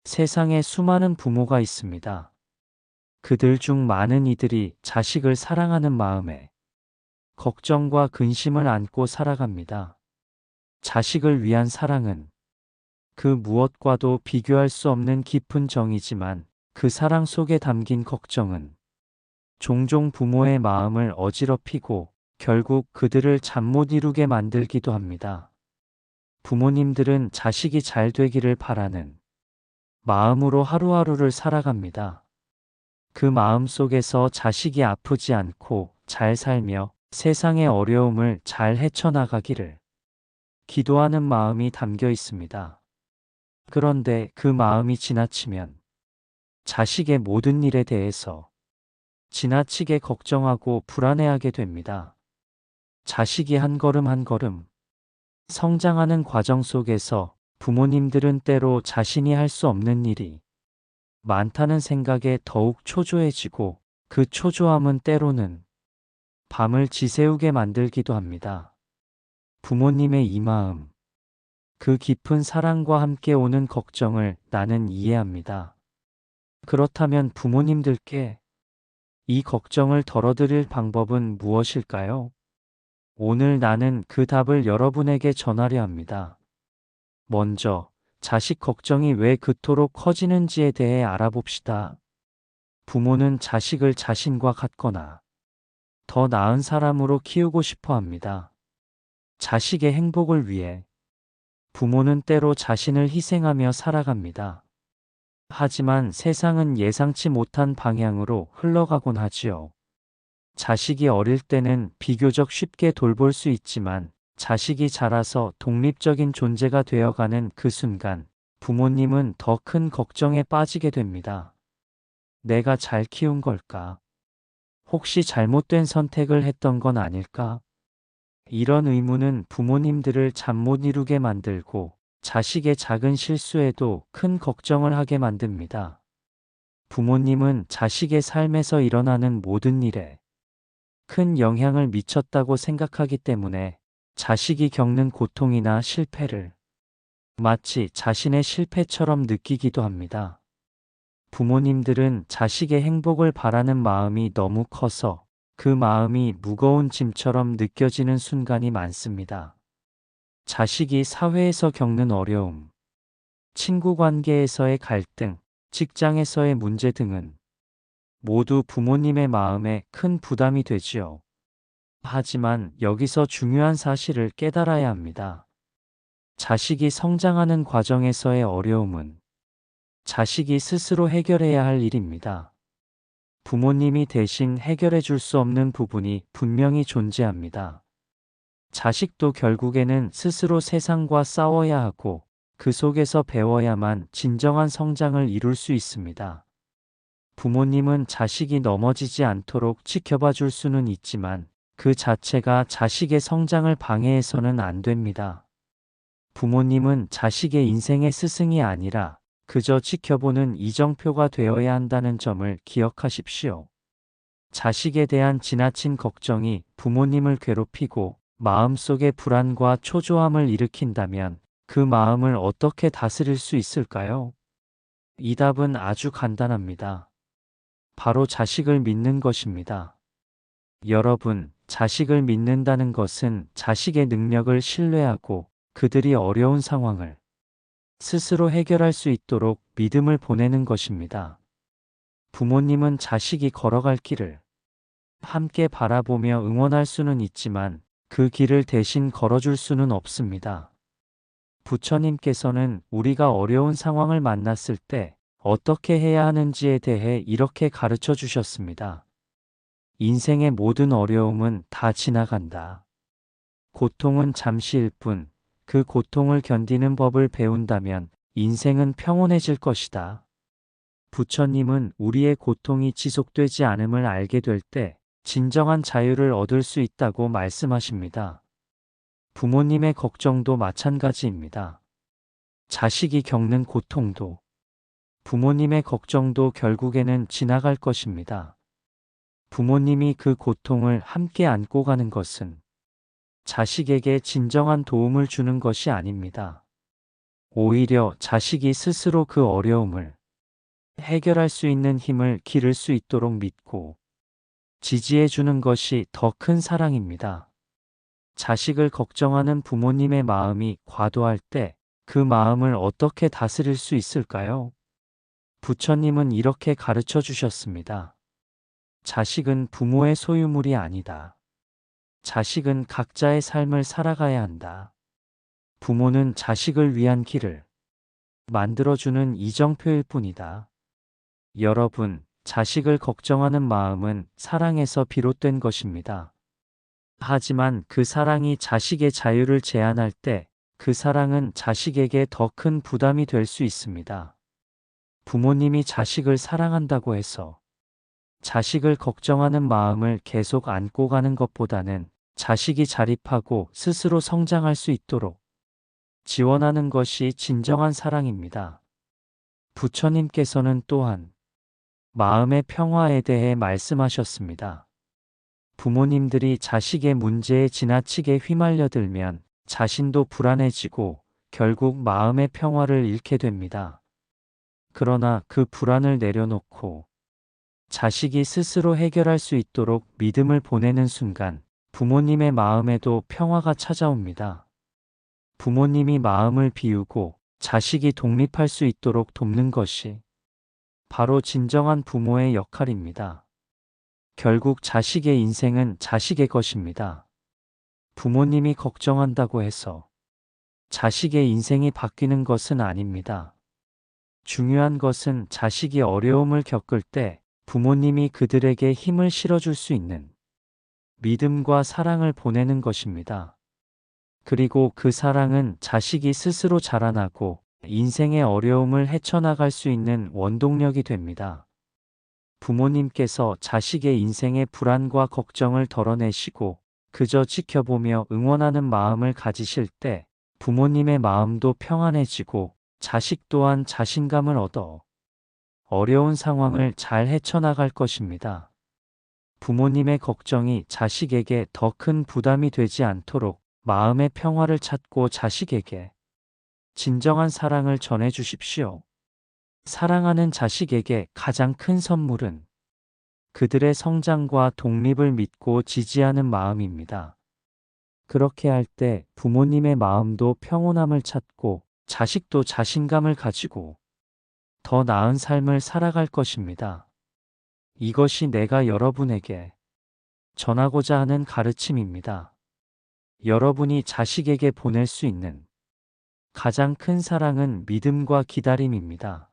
세상에 수많은 부모가 있습니다. 그들 중 많은 이들이 자식을 사랑하는 마음에 걱정과 근심을 안고 살아갑니다. 자식을 위한 사랑은 그 무엇과도 비교할 수 없는 깊은 정이지만 그 사랑 속에 담긴 걱정은 종종 부모의 마음을 어지럽히고 결국 그들을 잠 못 이루게 만들기도 합니다. 부모님들은 자식이 잘 되기를 바라는 마음으로 하루하루를 살아갑니다. 그 마음 속에서 자식이 아프지 않고 잘 살며 세상의 어려움을 잘 헤쳐나가기를 기도하는 마음이 담겨 있습니다. 그런데 그 마음이 지나치면 자식의 모든 일에 대해서 지나치게 걱정하고 불안해하게 됩니다. 자식이 한 걸음 한 걸음 성장하는 과정 속에서 부모님들은 때로 자신이 할 수 없는 일이 많다는 생각에 더욱 초조해지고 그 초조함은 때로는 밤을 지새우게 만들기도 합니다. 부모님의 이 마음, 그 깊은 사랑과 함께 오는 걱정을 나는 이해합니다. 그렇다면 부모님들께 이 걱정을 덜어드릴 방법은 무엇일까요? 오늘 나는 그 답을 여러분에게 전하려 합니다. 먼저, 자식 걱정이 왜 그토록 커지는지에 대해 알아봅시다. 부모는 자식을 자신과 같거나 더 나은 사람으로 키우고 싶어 합니다. 자식의 행복을 위해 부모는 때로 자신을 희생하며 살아갑니다. 하지만 세상은 예상치 못한 방향으로 흘러가곤 하지요. 자식이 어릴 때는 비교적 쉽게 돌볼 수 있지만 자식이 자라서 독립적인 존재가 되어가는 그 순간 부모님은 더 큰 걱정에 빠지게 됩니다. 내가 잘 키운 걸까? 혹시 잘못된 선택을 했던 건 아닐까? 이런 의문은 부모님들을 잠 못 이루게 만들고 자식의 작은 실수에도 큰 걱정을 하게 만듭니다. 부모님은 자식의 삶에서 일어나는 모든 일에 큰 영향을 미쳤다고 생각하기 때문에 자식이 겪는 고통이나 실패를 마치 자신의 실패처럼 느끼기도 합니다. 부모님들은 자식의 행복을 바라는 마음이 너무 커서 그 마음이 무거운 짐처럼 느껴지는 순간이 많습니다. 자식이 사회에서 겪는 어려움, 친구 관계에서의 갈등, 직장에서의 문제 등은 모두 부모님의 마음에 큰 부담이 되지요. 하지만 여기서 중요한 사실을 깨달아야 합니다. 자식이 성장하는 과정에서의 어려움은 자식이 스스로 해결해야 할 일입니다. 부모님이 대신 해결해 줄 수 없는 부분이 분명히 존재합니다. 자식도 결국에는 스스로 세상과 싸워야 하고 그 속에서 배워야만 진정한 성장을 이룰 수 있습니다. 부모님은 자식이 넘어지지 않도록 지켜봐 줄 수는 있지만 그 자체가 자식의 성장을 방해해서는 안 됩니다. 부모님은 자식의 인생의 스승이 아니라 그저 지켜보는 이정표가 되어야 한다는 점을 기억하십시오. 자식에 대한 지나친 걱정이 부모님을 괴롭히고 마음속에 불안과 초조함을 일으킨다면 그 마음을 어떻게 다스릴 수 있을까요? 이 답은 아주 간단합니다. 바로 자식을 믿는 것입니다. 여러분, 자식을 믿는다는 것은 자식의 능력을 신뢰하고 그들이 어려운 상황을 스스로 해결할 수 있도록 믿음을 보내는 것입니다. 부모님은 자식이 걸어갈 길을 함께 바라보며 응원할 수는 있지만 그 길을 대신 걸어줄 수는 없습니다. 부처님께서는 우리가 어려운 상황을 만났을 때 어떻게 해야 하는지에 대해 이렇게 가르쳐 주셨습니다. 인생의 모든 어려움은 다 지나간다. 고통은 잠시일 뿐, 그 고통을 견디는 법을 배운다면 인생은 평온해질 것이다. 부처님은 우리의 고통이 지속되지 않음을 알게 될 때 진정한 자유를 얻을 수 있다고 말씀하십니다. 부모님의 걱정도 마찬가지입니다. 자식이 겪는 고통도 부모님의 걱정도 결국에는 지나갈 것입니다. 부모님이 그 고통을 함께 안고 가는 것은 자식에게 진정한 도움을 주는 것이 아닙니다. 오히려 자식이 스스로 그 어려움을 해결할 수 있는 힘을 기를 수 있도록 믿고 지지해 주는 것이 더 큰 사랑입니다. 자식을 걱정하는 부모님의 마음이 과도할 때 그 마음을 어떻게 다스릴 수 있을까요? 부처님은 이렇게 가르쳐 주셨습니다. 자식은 부모의 소유물이 아니다. 자식은 각자의 삶을 살아가야 한다. 부모는 자식을 위한 길을 만들어주는 이정표일 뿐이다. 여러분, 자식을 걱정하는 마음은 사랑에서 비롯된 것입니다. 하지만 그 사랑이 자식의 자유를 제한할 때 그 사랑은 자식에게 더 큰 부담이 될 수 있습니다. 부모님이 자식을 사랑한다고 해서 자식을 걱정하는 마음을 계속 안고 가는 것보다는 자식이 자립하고 스스로 성장할 수 있도록 지원하는 것이 진정한 사랑입니다. 부처님께서는 또한 마음의 평화에 대해 말씀하셨습니다. 부모님들이 자식의 문제에 지나치게 휘말려들면 자신도 불안해지고 결국 마음의 평화를 잃게 됩니다. 그러나 그 불안을 내려놓고 자식이 스스로 해결할 수 있도록 믿음을 보내는 순간 부모님의 마음에도 평화가 찾아옵니다. 부모님이 마음을 비우고 자식이 독립할 수 있도록 돕는 것이 바로 진정한 부모의 역할입니다. 결국 자식의 인생은 자식의 것입니다. 부모님이 걱정한다고 해서 자식의 인생이 바뀌는 것은 아닙니다. 중요한 것은 자식이 어려움을 겪을 때 부모님이 그들에게 힘을 실어줄 수 있는 믿음과 사랑을 보내는 것입니다. 그리고 그 사랑은 자식이 스스로 자라나고 인생의 어려움을 헤쳐나갈 수 있는 원동력이 됩니다. 부모님께서 자식의 인생의 불안과 걱정을 덜어내시고 그저 지켜보며 응원하는 마음을 가지실 때 부모님의 마음도 평안해지고 자식 또한 자신감을 얻어 어려운 상황을 잘 헤쳐나갈 것입니다. 부모님의 걱정이 자식에게 더 큰 부담이 되지 않도록 마음의 평화를 찾고 자식에게 진정한 사랑을 전해 주십시오. 사랑하는 자식에게 가장 큰 선물은 그들의 성장과 독립을 믿고 지지하는 마음입니다. 그렇게 할 때 부모님의 마음도 평온함을 찾고 자식도 자신감을 가지고 더 나은 삶을 살아갈 것입니다. 이것이 내가 여러분에게 전하고자 하는 가르침입니다. 여러분이 자식에게 보낼 수 있는 가장 큰 사랑은 믿음과 기다림입니다.